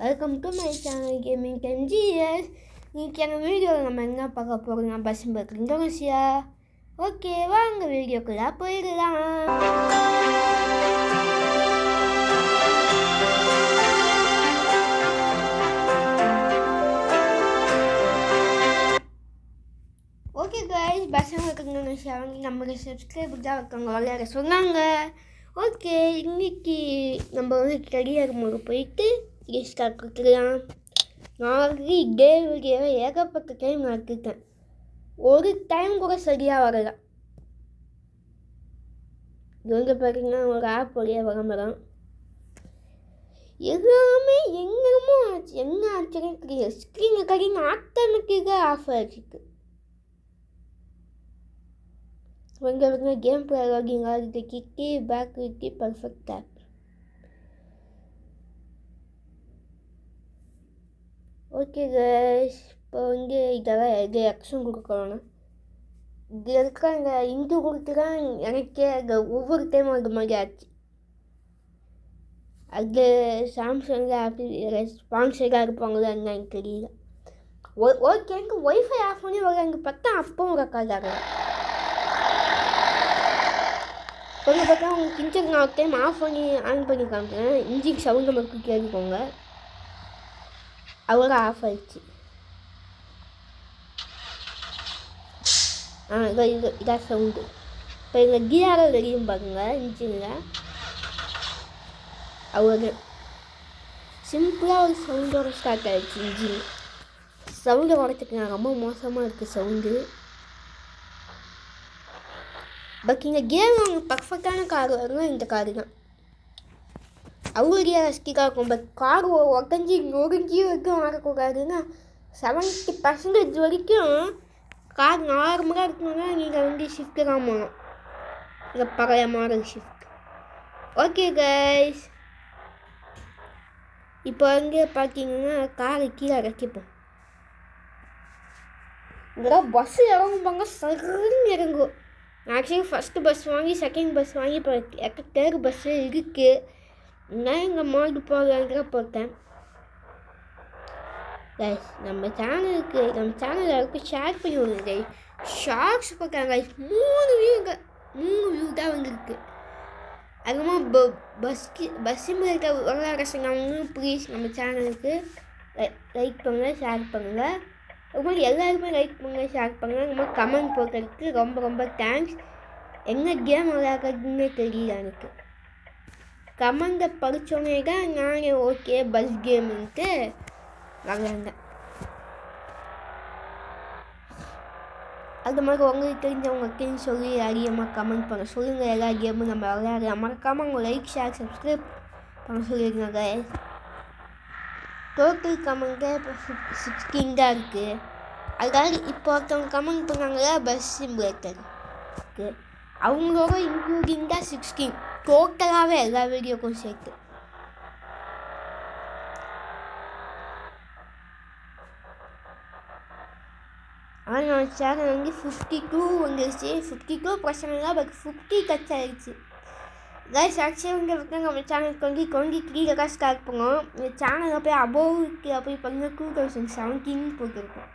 Welcome to my channel gaming 10 GS. இன்னைக்கு எங்கள் வீடியோவில் நம்ம என்ன பார்க்க போகிறோம்னா பஸ் இந்தோனேஷியா. ஓகே, வாங்க வீடியோக்குள்ளே போயிடலாம். ஓகே கைஸ், பஸ் இந்தோனேஷியா வந்து நம்மளுடைய சப்ஸ்கிரைபர் தான் இருக்காங்க விளையாட சொன்னாங்க. ஓகே, இன்னைக்கு நம்ம வந்து கடியார் முறை போயிட்டு ஸ்டார்ட் கொடுத்துக்கலாம். நான் இதே வீடியோவை ஏகப்பட்ட டைம் நடத்திட்டேன், ஒரு டைம் கூட சரியாக வரல. இவங்க பார்த்தீங்கன்னா ஒரு ஆப் வழியாக விளம்பரம் எல்லாமே எங்கேயுமோ ஆச்சு. என்ன ஆச்சுன்னு தெரியல. ஸ்க்ரீனை கடிங்க ஆட்டோமேட்டிக்காக ஆஃப் ஆகிடுச்சு. இவங்க கேம் பிளே லாகிங் ஆகிட்டு கிட்டி பேக் விட்டி பர்ஃபெக்ட் ஆப். ஓகே கைஸ், இப்போ வந்து இதெல்லாம் எது ஆக்ஷன் கொடுக்கணும். இதில் இருக்க இந்த இந்து கொடுத்து தான் எனக்கே அந்த ஒவ்வொரு டைமும் அது மாதிரி ஆச்சு. அது சாம்சங்கில் ஆப்பி ஸ்பான்சராக இருப்பாங்களா என்னன்னு தெரியல. ஓகே, எனக்கு ஒய்ஃபை ஆஃப் பண்ணி வரலாங்க பார்த்தா அப்பவும் ரெக்கார்ட் ஆகலை. கொஞ்சம் பார்த்தா அவங்க கிச்சன் நான் டைம் ஆஃப் பண்ணி ஆன் பண்ணி காமிக்கிறேன். இன்ஜின் சவுண்டை மட்டும் கேட்டுக்கோங்க. அவ்வளோ ஆஃப் ஆயிடுச்சு. இதான் சவுண்டு. இப்போ எங்கள் கியாரோ வெளியும் பாருங்க இன்ஜினில். அவ்வளோ சிம்பிளாக ஒரு சவுண்டோட ஸ்டார்ட் ஆகிடுச்சு. இன்ஜின் சவுண்டை உடச்சிக்கலாம். ரொம்ப மோசமாக இருக்குது சவுண்டு. பட் இந்த கேம் அவங்க பர்ஃபெக்டான கார் வரணும். இந்த காரு தான் அவங்களுடைய ரசிக்காக இருக்கும். பட் கார் உடஞ்சி நொறுஞ்சி வரைக்கும் வரக்கூடாதுன்னா 70% வரைக்கும் கார் நார்மலாக இருக்கணும்னா நீங்கள் வந்து ஷிஃப்ட்டு தான் போகணும். இந்த பழைய மாடல் ஷிஃப்ட். ஓகே கைஸ், இப்போ வந்து பார்த்தீங்கன்னா காரை கீழே இறக்கிப்போம். இதெல்லாம் பஸ்ஸு இறங்குப்பாங்க, சரின்னு இறங்கும். ஆக்சுவலி ஃபஸ்ட்டு பஸ் வாங்கி செகண்ட் பஸ் வாங்கி இப்போ தேர்ட் பஸ்ஸு இருக்குது. நான் எங்கள் மாடு போகிறாங்கிற போட்டேன். கைஸ், நம்ம சேனல் யாருக்கு ஷேர் பண்ணி விடுங்க கைஸ். ஷார்ட்ஸ் பார்க்குறாங்க கைஸ். 3 வியூ தான் வந்துருக்கு. அதுமாதிரி பஸ் சிமுலேட்டர் விளையாட சொன்னவங்களும் ப்ளீஸ் நம்ம சேனலுக்கு லைக் பண்ணுங்கள், ஷேர் பண்ணுங்கள். அது மாதிரி எல்லாருமே லைக் பண்ணுங்கள், ஷேர் பண்ணுங்கள். இந்த மாதிரி கமெண்ட் போட்டதுக்கு ரொம்ப ரொம்ப தேங்க்ஸ். என்ன கேம் விளையாடுறதுன்னு தெரியல எனக்கு. கமெண்டை படித்தோன்னே தான் நானே ஓகே பஸ் கேமுன்ட்டு விளையாண்டேன். அது மாதிரி உங்களுக்கு தெரிஞ்சவங்கக்கின்னு சொல்லி அதிகமாக கமெண்ட் பண்ண சொல்லுங்கள். எல்லா கேமும் நம்ம விளையாடலாம். மறக்காமல் அவங்க லைக் ஷேர் சப்ஸ்கிரைப் பண்ண சொல்லியிருக்காங்க. டோட்டல் கமெண்ட்டே இப்போ 16 தான் இருக்குது. அதாவது இப்போ ஒருத்தவங்க கமெண்ட் பண்ணாங்களா பஸ் சிமுலேட்டர் இருக்குது, அவங்களோட இன்க்ளூடிங் தான் 16 டோட்டலாகவே எல்லா வீடியோக்கும் சேர்த்து. ஆனால் நான் சேனல் வந்து 52 வந்துருச்சு. 52 பிரச்சனை இல்லை, பட் 50 டச் ஆகிடுச்சு. கைஸ், ஆக்சுவலி வந்து நம்ம சேனலுக்கு வந்து 23 ஸ்டார்ட் பண்ணோம். இந்த சேனலில் போய் அபோவுக்கு அப்படி பண்ண 2017 போட்டிருக்கோம்.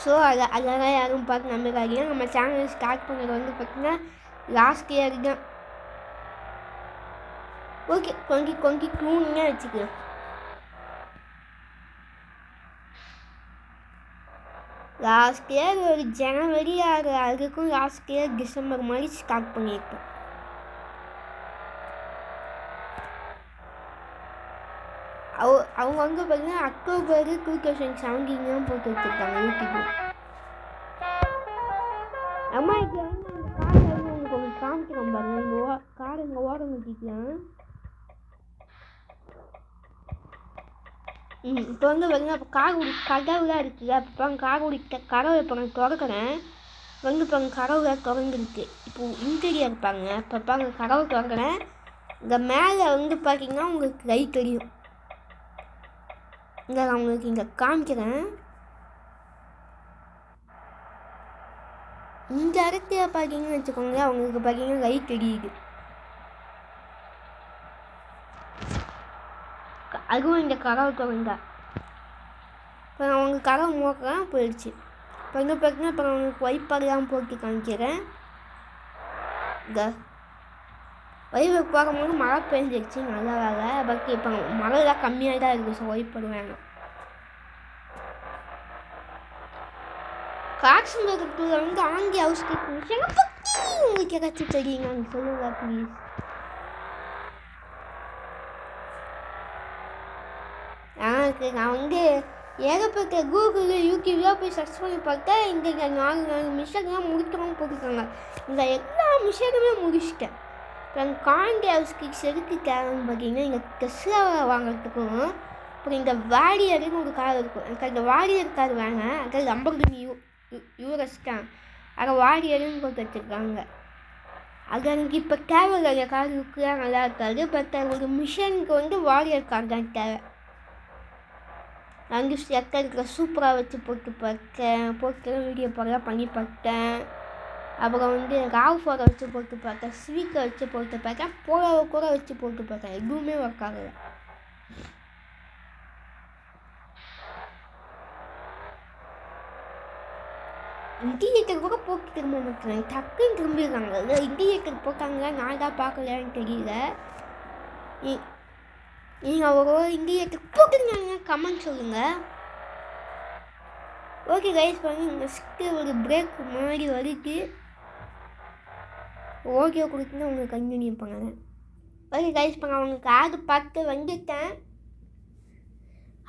ஸோ அதெல்லாம் யாரும் பார்த்து நம்பிக்காதீங்க. நம்ம சேனல் ஸ்டார்ட் பண்ணது வந்து பார்த்திங்கன்னா லாஸ்ட் இயர் தான். ஓகே, 2022 வச்சுக்கலாம். லாஸ்ட் இயர் ஒரு ஜனவரி அதுக்கும் லாஸ்ட் இயர் டிசம்பர் மாதிரி ஸ்டார்ட் பண்ணியிருப்போம். அவங்க வந்து பார்த்தீங்கன்னா அக்டோபர் 2017 தான் போட்டு வச்சுருக்காங்க யூடியூப். அம்மா இப்போ வந்து அந்த காரை வந்து உங்களுக்கு கொஞ்சம் காமிக்கிறோம் பாருங்க. இந்த கார் இங்கே ஓரம் ஊற்றிக்கலாம். இப்போ வந்து பார்த்தீங்கன்னா இப்போ கதவுலாம் இருக்குது. அப்போ கார் கதவை இப்போ நான் திறக்கிறேன். வந்து இப்போ கதவுலாம் திறந்துருக்கு. இப்போ இன்டீரியர் இருப்பாங்க. இப்போ கதவை திறக்கிறேன். இந்த மேலே வந்து பார்த்தீங்கன்னா உங்களுக்கு லைட் தெரியும். இங்கே நான் உங்களுக்கு இங்கே காமிக்கிறேன். இந்த இடத்துல பார்த்தீங்கன்னு வச்சுக்கோங்க, அவங்களுக்கு பார்த்தீங்கன்னா லைட் தெரியுது. அதுவும் இந்த கதவை திறந்தா. இப்போ நான் அவங்க கதவை மூக்கிறேன், போயிடுச்சு. இப்போ இங்கே பார்த்தீங்கன்னா இப்போ அவங்களுக்கு வைப்பெல்லாம் போட்டு காமிக்கிறேன். இந்த வைப்பு பார்க்கும்போது மழை பெஞ்சிடுச்சு, நல்லா வேலை. பட் இப்போ மழைலாம் கம்மியாக தான் இருக்குது. ஸோ வைப்படு வேணும். காக்ஸ்பர்கில் வந்து ஆங்கி ஹவுஸ் மிஷனை பற்றி உங்களுக்கு ஏதாச்சும் தெரியுங்க, சொல்லுங்க ப்ளீஸ். நான் வந்து ஏகப்பட்ட கூகுள் யூடியூப்லாம் போய் சர்ச் பண்ணி பார்த்தா இந்த 4 மிஷன்லாம் முடிக்கணும்னு போட்டுருக்காங்க. இந்த எல்லா மிஷனுமே முடிச்சிட்டேன். இப்போ எங்கள் காண்டி ஹவுஸ்க்கு எதுக்கு தேவைன்னு பார்த்தீங்கன்னா, இங்கே டெஸ்லா வாங்குறதுக்கும் அப்புறம் இந்த வாரியர்னு ஒரு கார் இருக்கும். எனக்கு அந்த வாரியர் கார் வாங்க, அதாவது லம்பர்கினி யூஎஸ் தான். அதை வாரியர்னு போட்டு வச்சுருக்காங்க. அது எனக்கு இப்போ தேவையில்லை. அந்த கார் இருக்குதான் நல்லா இருக்காது. பட் ஒரு மிஷனுக்கு வந்து வாரியர் கார் தான் தேவை. நான் எக்கடிக்கிற சூப்பராக வச்சு போட்டு பார்த்தேன், வீடியோ போடலாம் பண்ணி பார்த்தேன். அப்புறம் வந்து ராவ்ஃபோரை வச்சு போட்டு பார்த்தேன், ஸ்வீக்கை வச்சு போட்டு பார்த்தேன், போலோவை கூட வச்சு போட்டு பார்த்தேன். எதுவுமே ஒர்க் ஆகலை. இண்டிகேட்டர் கூட போட்டு திரும்ப மாட்டேன், டக்குன்னு திரும்பிடுறாங்க. இண்டிகேட்டர் போட்டாங்க, நான் தான் பார்க்கலான்னு தெரியல. நீங்கள் ஒரு இண்டிகேட்டர் போட்டுருந்தாங்க, கமெண்ட் சொல்லுங்கள். ஓகே கைஸ், பண்ணி நெக்ஸ்ட்டு ஒரு பிரேக் மாதிரி வருது. ஓகே கொடுத்துன்னா உங்களுக்கு கண்டினியூ பண்ணுங்க. ஓகே கைஸ், பண்ண அவங்களுக்கு ஆடு பார்த்து வந்துட்டேன்.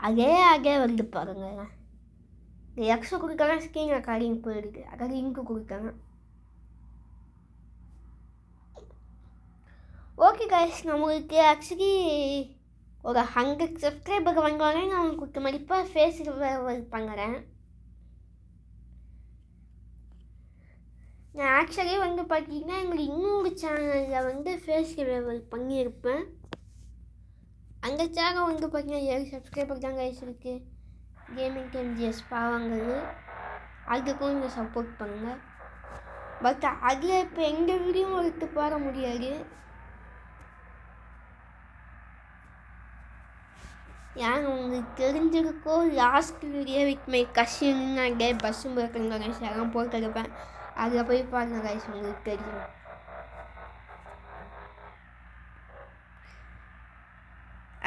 அதே வந்து பாருங்க. இந்த எக்ஸை கொடுத்தாங்க, ஸ்கிரீன் ரெக்கார்டிங் போயிடுது. அதாவது இங்கு கொடுத்தாங்க. ஓகே கைஸ், நம்மளுக்கு ஆக்சுவலி ஒரு 100 சப்ஸ்கிரைபருக்கு வாங்குவாங்க. நான் அவங்களுக்கு கொடுத்த மதிப்பாக ஃபேஸ் ரிவைவல் பண்ணுறேன். நான் ஆக்சுவலி வந்து பார்த்தீங்கன்னா எங்களுக்கு இன்னொரு சேனலில் வந்து ஃபேஸ் ரிவைவல் பண்ணியிருப்பேன். அந்த சேனல் வந்து பார்த்தீங்கன்னா 7 சப்ஸ்கிரைபர் தான் கைஸ் இருக்குது. கேமிங் MGS பாவங்கள் அதுக்கும் நீங்கள் சப்போர்ட் பண்ணுங்கள். பட் அதில் இப்போ எங்கள் வீடியோவும் எடுத்து பாட முடியாது. ஏன் உங்களுக்கு தெரிஞ்சிருக்கோ, last video with my cousin நான் பஸ்ஸும் போயிருக்கேன் கைஸ், எல்லாம் போட்டுருப்பேன். அதில் போய் பாருங்க கைஸ், உங்களுக்கு தெரியும்.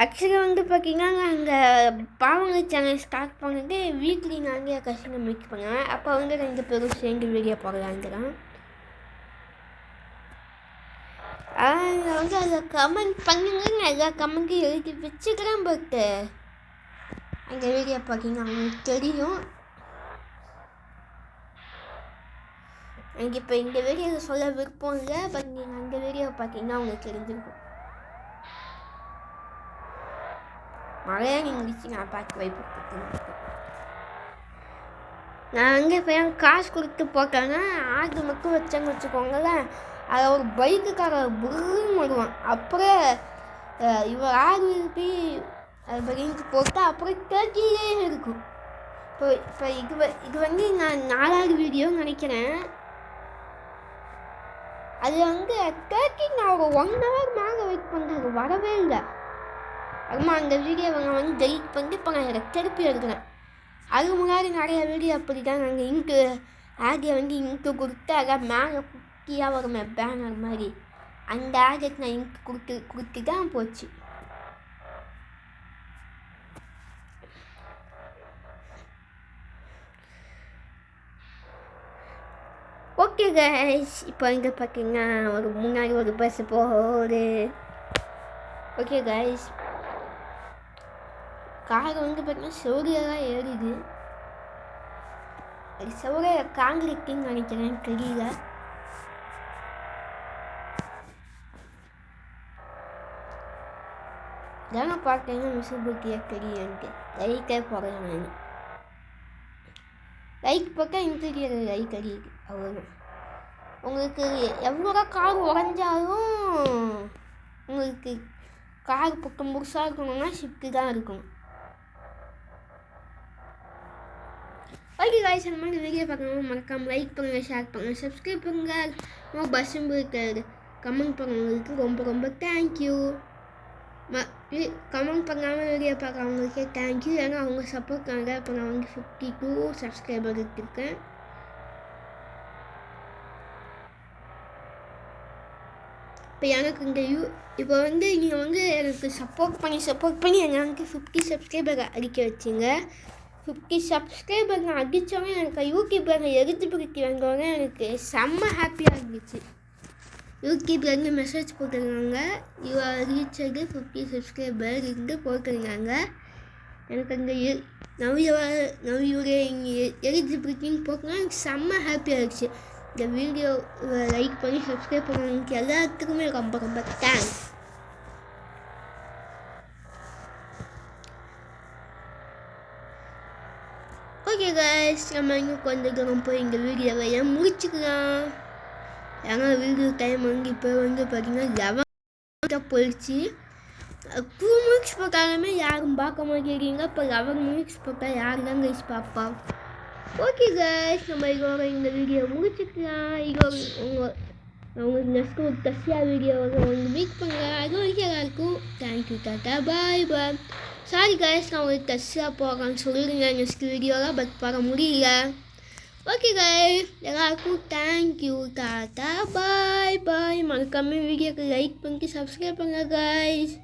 ஆக்சுவலி வந்து பார்த்தீங்கன்னா நாங்கள் பாவங்கள் சேனல் ஸ்டார்ட் பண்ணிட்டு வீக்லி நாங்கள் கசினை மீட் பண்ணுவேன். அப்போ வந்து 2 பேரும் சேர்ந்து வீடியோ போடலான்ட்டுதான். வந்து அதில் கமெண்ட் பண்ணுங்க, நான் எல்லா கமெண்ட்டையும் எழுதி வச்சுக்கிறேன். பட்டு அந்த வீடியோ பார்த்தீங்கன்னா அவங்களுக்கு தெரியும். எனக்கு இப்போ இந்த வீடியோவில் சொல்ல விருப்பம் இல்லை. பட் நீங்கள் அந்த வீடியோ பார்த்தீங்கன்னா அவங்களுக்கு தெரிஞ்சிருக்கும். மழையாக நின்றுச்சு, நான் பார்த்து வைப்பு. நான் வந்து இப்போ ஏன் காசு கொடுத்து போட்டேன்னா ஆடு மட்டும் வச்சேன்னு வச்சுக்கோங்களேன், அதை ஒரு பைக்குக்காரர் புருன்னு வருவான். அப்புறம் இவர் ஆடு போய் பைக்கு போட்டால் அப்புறம் தேக்கிலே இருக்கும். இப்போ இது வந்து நான் 4வது வீடியோன்னு நினைக்கிறேன். அது வந்து தேக்கி நான் ஒரு 1 hour மேலே வெயிட் பண்ணுறது வரவே இல்லை. அதுமா அந்த வீடியோவை நான் வந்து டெலிட் பண்ணி இப்போ நான் எனக்கு திருப்பி எடுக்கிறேன். அதுக்கு முன்னாடி நிறைய வீடியோ அப்படி தான் நாங்கள் இங்கு ஆடியை வந்து இங்கு கொடுத்து அதான் மேலே குட்டியாக வருமே பேனர் மாதிரி, அந்த ஆடியக்கு நான் இங்கு கொடுத்து தான் போச்சு. ஓகே கைஸ், இப்போ இங்கே பார்த்தீங்கன்னா ஒரு முன்னாடி ஒரு பஸ் போகுது. ஓகே கைஸ், கார் வந்து பார்த்தீங்கன்னா செவரியெல்லாம் ஏறிது. அது செவரிய காங்கிரீட்டின்னு நினைக்கிறேன், தெரியல. தானே பார்த்தீங்கன்னா விசிபிலிட்டியாக தெரியுன்ட்டு லைட்டே போகிறேன் நான். லைட் பார்த்தா இன்டீரியர் லைட் அடிக்குது, அவ்வளோதான். உங்களுக்கு எவ்வளோ கார் உடஞ்சாலும் உங்களுக்கு கார் பக்கம் முழுசாக இருக்கணும்னா ஷிஃப்ட்டு தான் இருக்கணும். ஓகே காய்ஸ், அந்த மாதிரி வீடியோ பார்க்கணும் மறக்காமல் லைக் பண்ணுங்கள், ஷேர் பண்ணுங்கள், சப்ஸ்கிரைப் பண்ணுங்கள். பஸ்ஸும் இருக்காது, கமெண்ட் பண்ணுறதுக்கு ரொம்ப ரொம்ப தேங்க்யூ. கமெண்ட் பண்ணாமல் வீடியோ பார்க்குறவங்களுக்கே தேங்க்யூ. ஏன்னா அவங்க சப்போர்ட்னால இப்போ நான் வந்து 52 சப்ஸ்கிரைபர் இருக்கேன். இப்போ எனக்கு இந்த இப்போ வந்து நீங்கள் வந்து எனக்கு சப்போர்ட் பண்ணி எனக்கு 50 சப்ஸ்கிரைபர் அடிக்க வச்சிங்க. 50 சப்ஸ்கிரைபர் நான் அடித்தோன்னே எனக்கு யூடியூப்பில் எலிஜிபிலிட்டி வந்தோடனே எனக்கு செம்ம ஹாப்பியாக இருந்துச்சு. யூடியூப்லேருந்து மெசேஜ் போட்டிருந்தாங்க, ரீச்சது 50 சப்ஸ்கிரைபர் இருந்து போட்டிருந்தாங்க. எனக்கு அந்த நவியோட எலிஜிபிலிட்டின்னு போட்டோன்னா எனக்கு செம்ம ஹாப்பியாக இருந்துச்சு. இந்த வீடியோ லைக் பண்ணி சப்ஸ்கிரைப் பண்ணவங்களுக்கு எல்லாத்துக்குமே ரொம்ப ரொம்ப தேங்க்ஸ். ஓகே கைஸ், நம்ம இன்னும் கொஞ்சம் தூரம் போய் இந்த வீடியோவை முடிச்சுக்கலாம். ஏன்னா வீடியோ டைம் வந்து இப்போ வந்து பார்த்திங்கன்னா 11 போயிடுச்சு. 2 மினிட்ஸ் போட்டாலுமே யாரும் பார்க்க மாட்டேங்கிறீங்க. இப்போ 11 மினிட்ஸ் போட்டால் யார் தான் கைஸ் பார்ப்பா? ஓகே கைஸ், நம்ம இதோட இந்த வீடியோ முடிச்சுக்கலாம். இதோட உங்களுக்கு நெக்ஸ்ட் ஒரு டஸ்ஸியா வீடியோ வந்து மீட் பண்ணுங்க. அது வரைக்கும் எல்லாருக்கும் தேங்க்யூ, டாட்டா, பாய் பாய். சாரி கைஸ், நான் உங்களுக்கு டஸ்ஸியா போகலான்னு சொல்லியிருந்தேன் நெக்ஸ்ட் வீடியோவில், பட் போக முடியல. ஓகே கைஸ், எல்லாருக்கும் தேங்க்யூ, டாட்டா, பாய் பாய். மறக்காம வீடியோக்கு லைக் பண்ணிட்டு சப்ஸ்கிரைப் பண்ணுங்க கைஸ்.